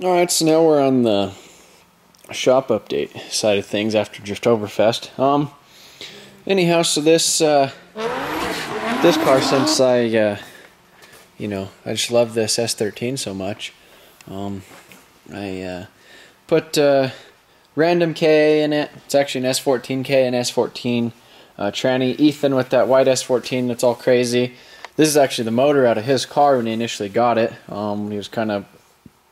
Alright, so now we're on the shop update side of things after Driftoberfest. Anyhow, so this car, since I just love this S13 so much, I put random KA in it. It's actually an S14K and S14 tranny. Ethan with that white S14 that's all crazy. This is actually the motor out of his car when he initially got it. He was kind of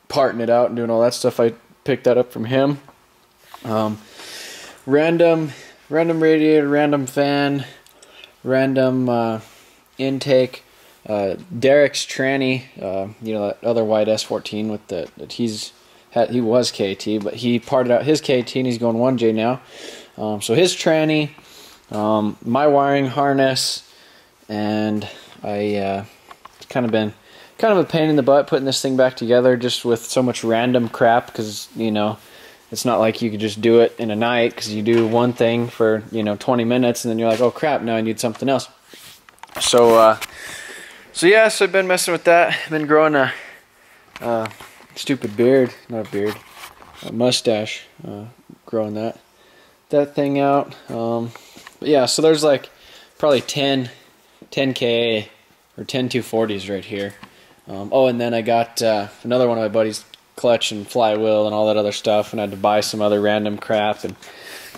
parting it out and doing all that stuff. I picked that up from him. Random radiator, random fan, random intake. Derek's tranny, that other white S14 with he was KT, but he parted out his KT and he's going 1J now. So his tranny, my wiring harness, and it's kind of been a pain in the butt putting this thing back together, just with so much random crap, because it's not like you could just do it in a night, because you do one thing for 20 minutes and then you're like, oh crap, now I need something else. So yeah, so I've been messing with that. I've been growing a stupid beard, not a beard, a mustache, growing that thing out. But yeah, so there's like probably 10 KA or 10 240s right here. Oh, and then I got another one of my buddies' clutch and flywheel and all that other stuff, and I had to buy some other random crap, and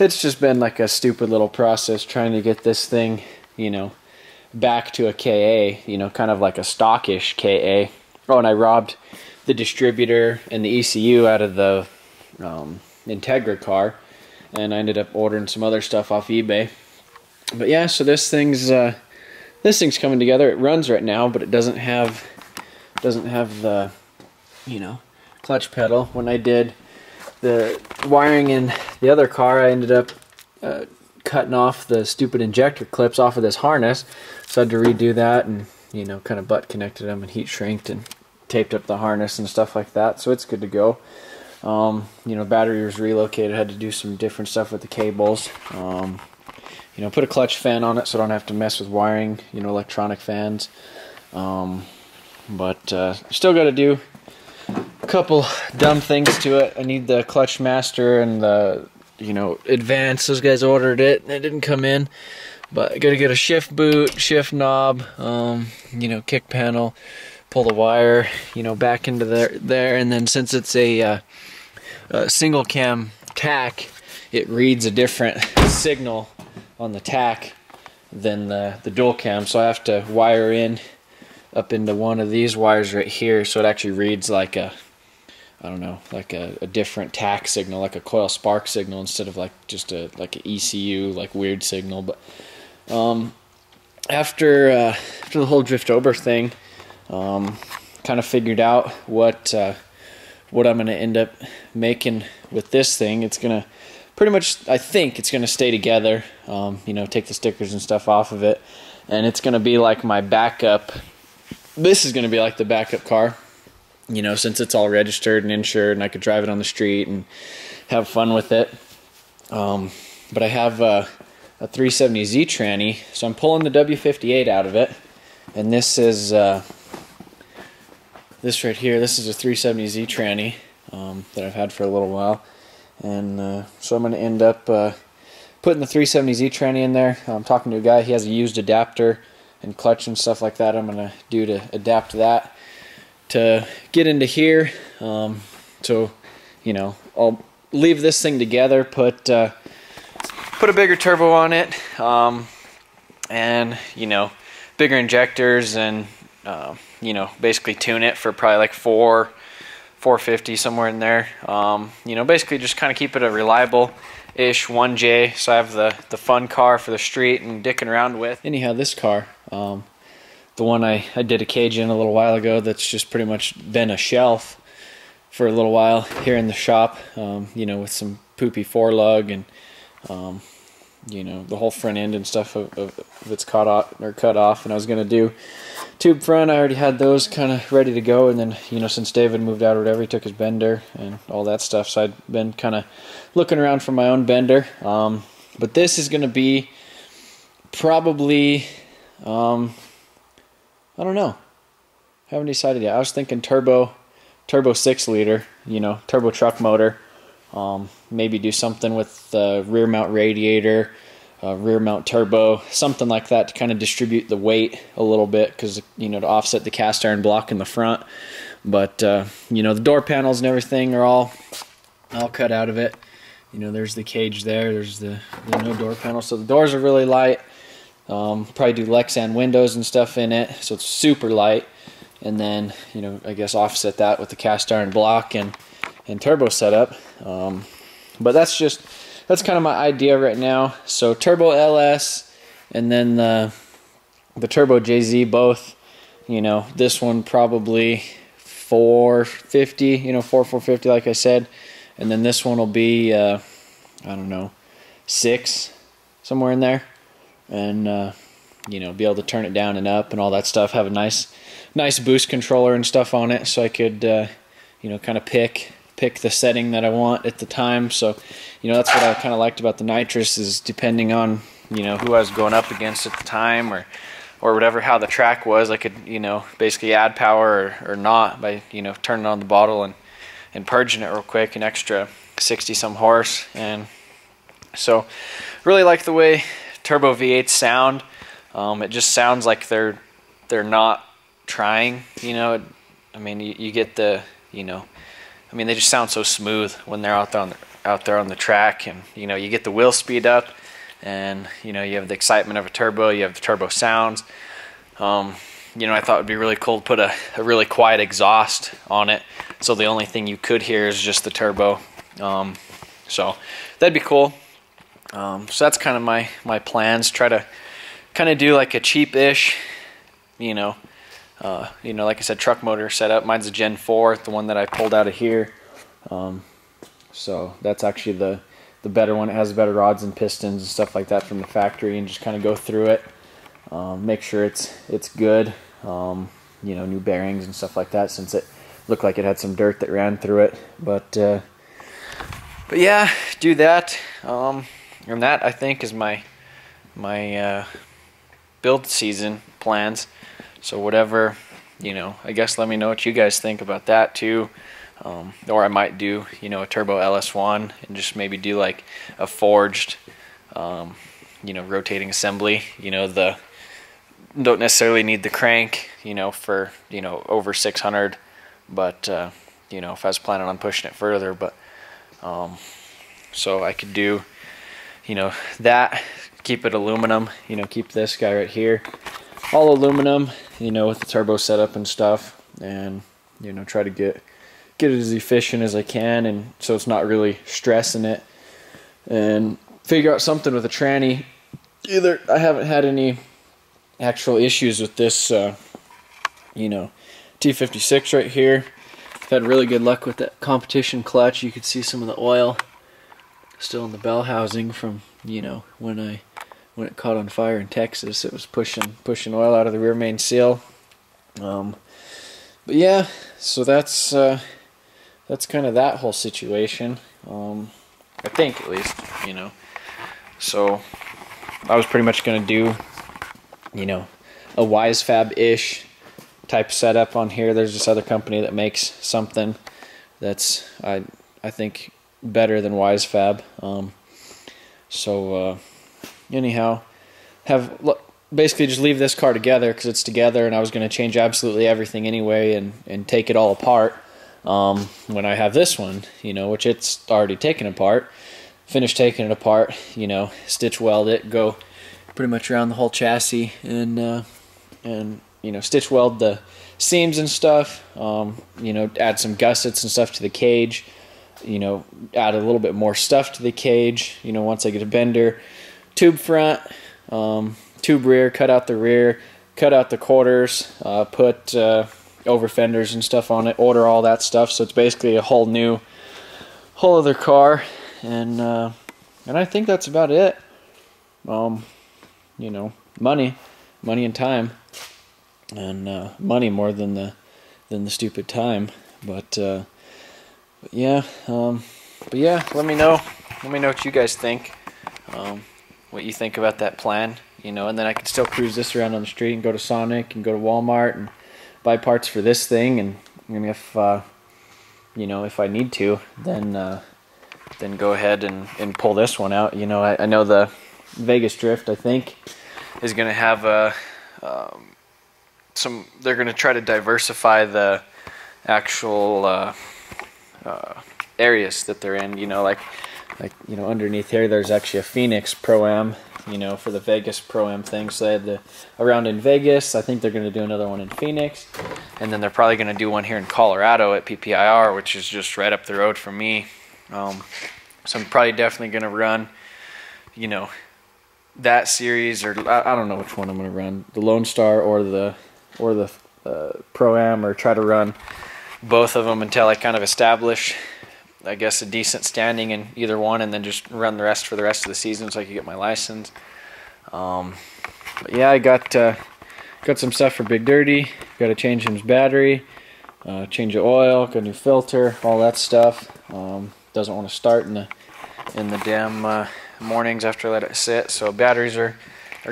it's just been like a stupid little process trying to get this thing, back to a KA, kind of like a stockish KA. Oh, and I robbed the distributor and the ECU out of the Integra car, and I ended up ordering some other stuff off eBay. But yeah, so this thing's coming together. It runs right now, but it doesn't have the clutch pedal. When I did the wiring in the other car, I ended up cutting off the stupid injector clips off of this harness, so I had to redo that, and kind of butt connected them and heat shrinked and taped up the harness and stuff like that, so it's good to go. Battery was relocated, had to do some different stuff with the cables. Put a clutch fan on it so I don't have to mess with wiring, electronic fans. But still got to do a couple dumb things to it. I need the clutch master and the advance. Those guys ordered it and it didn't come in, but I got to get a shift boot, shift knob, kick panel, pull the wire back into there, and then since it's a single cam tack, it reads a different signal on the tack than the dual cam, so I have to wire in up into one of these wires right here, so it actually reads like a different tack signal, like a coil spark signal, instead of like just like an ECU, like weird signal. But after the whole Driftober thing, kind of figured out what I'm gonna end up making with this thing. It's gonna pretty much, I think it's gonna stay together. Take the stickers and stuff off of it, and it's gonna be like my backup. This is gonna be like the backup car, since it's all registered and insured, and I could drive it on the street and have fun with it. But I have a 370Z tranny, so I'm pulling the W58 out of it, and this is this right here. This is a 370Z tranny that I've had for a little while, and so I'm going to end up putting the 370Z tranny in there. I'm talking to a guy. He has a used adapter and clutch and stuff like that. I'm going to do to adapt that to get into here. So I'll leave this thing together, put a bigger turbo on it, and bigger injectors, and basically tune it for probably like 450, somewhere in there. Basically just kind of keep it a reliable-ish 1J, so I have the fun car for the street and dicking around with. Anyhow, this car, the one I did a cage in a little while ago, that's just pretty much been a shelf for a little while here in the shop, with some poopy forelug and the whole front end and stuff of it's cut off, and I was gonna do tube front. I already had those kind of ready to go, and then since David moved out or whatever, he took his bender and all that stuff, so I'd been kind of looking around for my own bender. But this is gonna be probably I don't know, haven't decided yet. I was thinking turbo 6 liter, turbo truck motor. Maybe do something with the rear mount radiator, rear mount turbo, something like that to kind of distribute the weight a little bit, because to offset the cast iron block in the front. But the door panels and everything are all cut out of it. There's the cage there. There's the no door panel, so the doors are really light. Probably do Lexan windows and stuff in it, so it's super light. And then I guess offset that with the cast iron block and turbo setup. But that's kind of my idea right now. So turbo LS and then the turbo JZ, both, this one probably 450, 450 like I said, and then this one will be I don't know, 6, somewhere in there, and be able to turn it down and up and all that stuff, have a nice boost controller and stuff on it, so I could kind of pick the setting that I want at the time. So that's what I kind of liked about the nitrous, is depending on who I was going up against at the time, or whatever, how the track was, I could basically add power or not by turning on the bottle and purging it real quick, an extra 60 some horse. And so really like the way turbo V8s sound. It just sounds like they're not trying, I mean, you get the they just sound so smooth when they're out there on the track, and you get the wheel speed up, and you have the excitement of a turbo, you have the turbo sounds. I thought it'd be really cool to put a really quiet exhaust on it, so the only thing you could hear is just the turbo. So that'd be cool. So that's kind of my plans. Try to kind of do like a cheap-ish, like I said, truck motor setup. Mine's a Gen 4, the one that I pulled out of here. So that's actually the better one. It has better rods and pistons and stuff like that from the factory, and just kind of go through it, make sure it's good. New bearings and stuff like that, since it looked like it had some dirt that ran through it. But yeah, do that. And that, I think, is my build season plans. So whatever, I guess let me know what you guys think about that too. Or I might do, a turbo LS1 and just maybe do like a forged, rotating assembly. Don't necessarily need the crank, for, over 600, but, if I was planning on pushing it further, but, so I could do, that, keep it aluminum, keep this guy right here all aluminum, with the turbo setup and stuff, and try to get it as efficient as I can, and so it's not really stressing it, and figure out something with a tranny. I haven't had any actual issues with this T56 right here. I've had really good luck with that competition clutch. You could see some of the oil still in the bell housing from when it caught on fire in Texas. It was pushing oil out of the rear main seal. But yeah, so that's kind of that whole situation. I think, at least, So I was pretty much going to do, a WiseFab-ish type setup on here. There's this other company that makes something that's, I think, better than WiseFab. Anyhow, basically just leave this car together, because it's together, and I was going to change absolutely everything anyway and take it all apart when I have this one, which it's already taken apart. Finish taking it apart, stitch weld it, go pretty much around the whole chassis, and stitch weld the seams and stuff, add some gussets and stuff to the cage, add a little bit more stuff to the cage, once I get a bender, tube front, tube rear, cut out the rear, cut out the quarters, put over fenders and stuff on it, order all that stuff, so it's basically a whole other car, and I think that's about it. Money and time, and money more than the stupid time, but yeah, let me know what you guys think, what you think about that plan, and then I can still cruise this around on the street and go to Sonic and go to Walmart and buy parts for this thing, and if you know, if I need to, then go ahead and pull this one out. You know, I know the Vegas Drift, I think, is going to have they're going to try to diversify the actual areas that they're in. You know, like you know, underneath here there's actually a Phoenix Pro-Am, you know, for the Vegas Pro-Am thing. So they had the around in Vegas. I think they're going to do another one in Phoenix, and then they're probably going to do one here in Colorado at PPIR, which is just right up the road from me. So I'm probably definitely going to run, you know, that series, or I don't know which one I'm going to run, the Lone Star or the Pro-Am, or try to run both of them until I kind of establish, I guess, a decent standing in either one, and then just run the rest for the rest of the season so I can get my license. But yeah, I got some stuff for Big Dirty. Got to change his battery, change the oil, got a new filter, all that stuff. Doesn't want to start in the damn mornings after I let it sit. So batteries are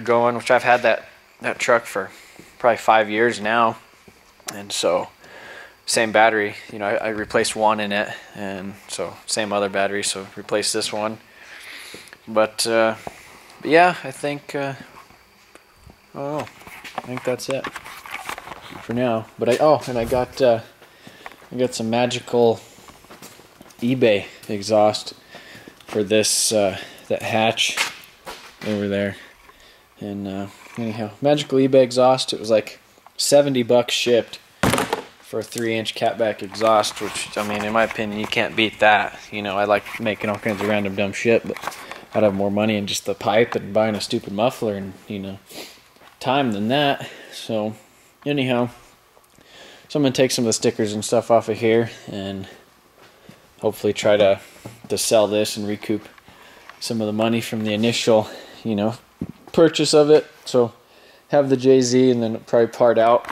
going, which I've had that truck for probably 5 years now, and so same battery. You know, I replaced one in it, and so same other battery, so replace this one. But yeah, I think I think that's it for now. But I got some magical eBay exhaust for this that hatch over there. And anyhow, magical eBay exhaust. It was like $70 shipped for a 3-inch catback exhaust, which, I mean, in my opinion, you can't beat that. You know, I like making all kinds of random dumb shit, but I'd have more money in just the pipe and buying a stupid muffler and, you know, time than that. So anyhow, so I'm gonna take some of the stickers and stuff off of here and hopefully try to sell this and recoup some of the money from the initial, you know, purchase of it. So have the JZ, and then probably part out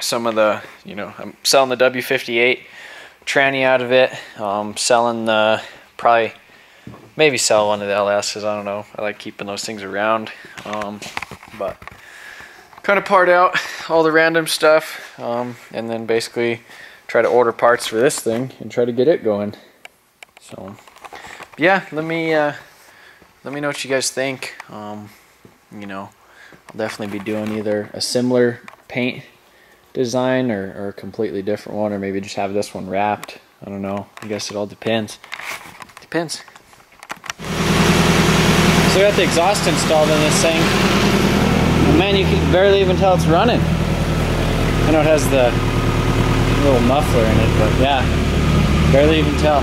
some of the, you know, I'm selling the W58 tranny out of it. Selling the, probably maybe sell one of the LS's, I don't know. I like keeping those things around. But kind of part out all the random stuff, and then basically try to order parts for this thing and try to get it going. So yeah, let me know what you guys think. You know, I'll definitely be doing either a similar paint design or a completely different one, or maybe just have this one wrapped. I don't know. I guess it all depends. Depends. So we got the exhaust installed in this thing. And man, you can barely even tell it's running. I know it has the little muffler in it, but yeah, barely even tell.